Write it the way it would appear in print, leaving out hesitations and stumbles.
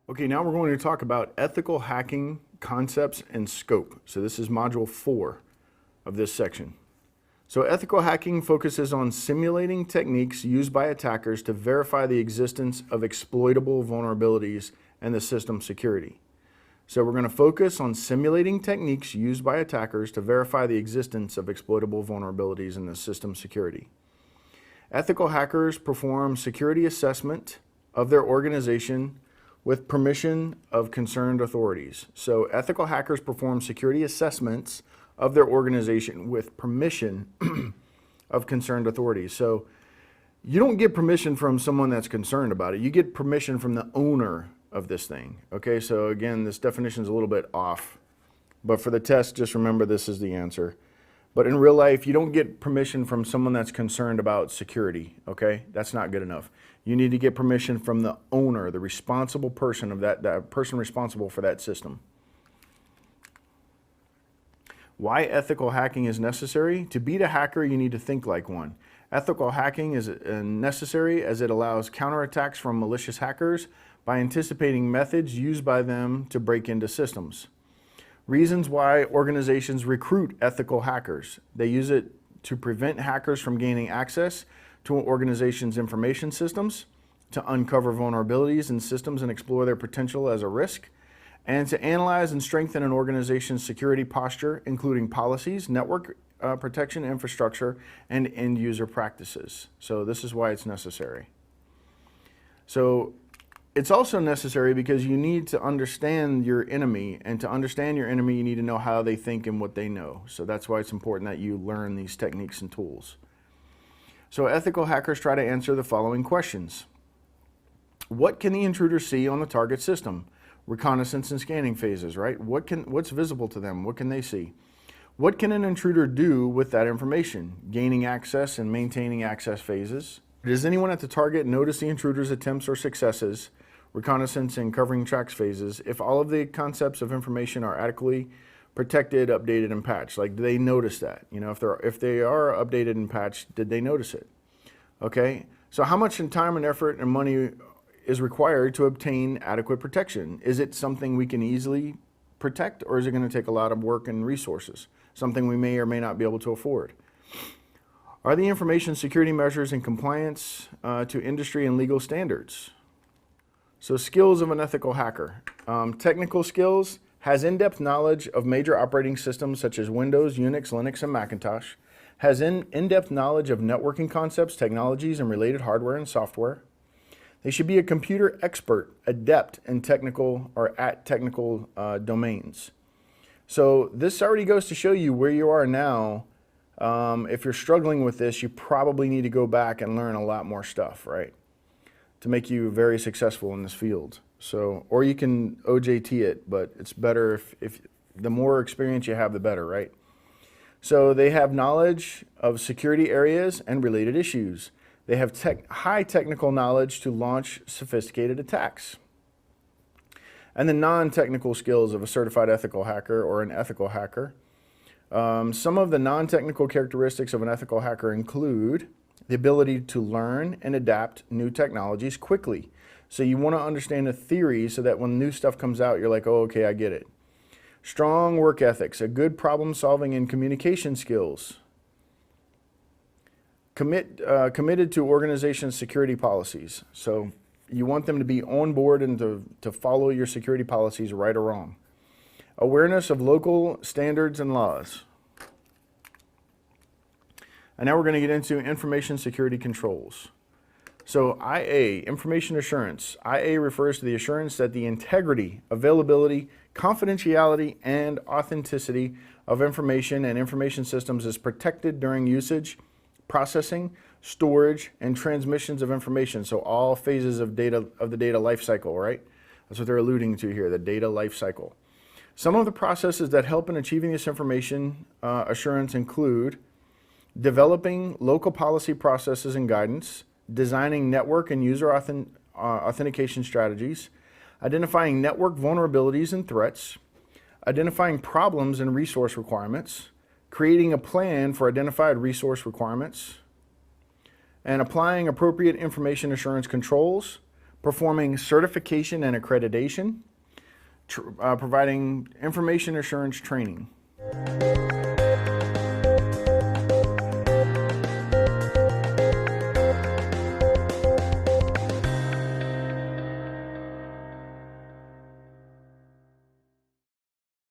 Okay, now we're going to talk about ethical hacking concepts and scope. So this is module 4 of this section. So ethical hacking focuses on simulating techniques used by attackers to verify the existence of exploitable vulnerabilities and the system security. So we're going to focus on simulating techniques used by attackers to verify the existence of exploitable vulnerabilities in the system security. Ethical hackers perform security assessment of their organization with permission of concerned authorities. So ethical hackers perform security assessments of their organization with permission of concerned authorities. So you don't get permission from someone that's concerned about it. You get permission from the owner of this thing. Okay, so again, this definition is a little bit off, but for the test, just remember this is the answer. But in real life, you don't get permission from someone that's concerned about security, okay? That's not good enough. You need to get permission from the owner, the responsible person of that person responsible for that system. Why ethical hacking is necessary? To beat a hacker, you need to think like one. Ethical hacking is necessary as it allows counterattacks from malicious hackers by anticipating methods used by them to break into systems. Reasons why organizations recruit ethical hackers. They use it to prevent hackers from gaining access to an organization's information systems, to uncover vulnerabilities in systems and explore their potential as a risk, and to analyze and strengthen an organization's security posture, including policies, network protection infrastructure, and end user practices. So this is why it's necessary. So it's also necessary because you need to understand your enemy, and to understand your enemy, you need to know how they think and what they know. So that's why it's important that you learn these techniques and tools. So ethical hackers try to answer the following questions. What can the intruder see on the target system? Reconnaissance and scanning phases, right? What's visible to them? What can they see? What can an intruder do with that information? Gaining access and maintaining access phases. Does anyone at the target notice the intruder's attempts or successes? Reconnaissance and covering tracks phases. If all of the concepts of information are adequately protected, updated, and patched, like do they notice that? You know, if they are updated and patched, did they notice it? Okay, so how much time and effort and money is required to obtain adequate protection? Is it something we can easily protect, or is it going to take a lot of work and resources? Something we may or may not be able to afford. Are the information security measures in compliance to industry and legal standards? So skills of an ethical hacker. Technical skills: has in-depth knowledge of major operating systems such as Windows, Unix, Linux, and Macintosh. Has in-depth knowledge of networking concepts, technologies, and related hardware and software. They should be a computer expert, adept in technical domains. So this already goes to show you where you are now. If you're struggling with this, you probably need to go back and learn a lot more stuff, right? To make you very successful in this field. So, or you can OJT it, but it's better if the more experience you have, the better, right? So they have knowledge of security areas and related issues. They have high technical knowledge to launch sophisticated attacks. And the non-technical skills of a certified ethical hacker or an ethical hacker. Some of the non-technical characteristics of an ethical hacker include the ability to learn and adapt new technologies quickly. So you want to understand the theory so that when new stuff comes out, you're like, oh, okay, I get it. Strong work ethics, a good problem solving and communication skills. Committed to organization security policies. So you want them to be on board and to follow your security policies, right or wrong. Awareness of local standards and laws. And now we're going to get into information security controls. So IA, information assurance. IA refers to the assurance that the integrity, availability, confidentiality, and authenticity of information and information systems is protected during usage, processing, storage, and transmissions of information. So all phases of the data life cycle, right? That's what they're alluding to here, the data life cycle. Some of the processes that help in achieving this information assurance include developing local policy processes and guidance, designing network and user authentication strategies, identifying network vulnerabilities and threats, identifying problems and resource requirements, creating a plan for identified resource requirements, and applying appropriate information assurance controls, performing certification and accreditation, providing information assurance training.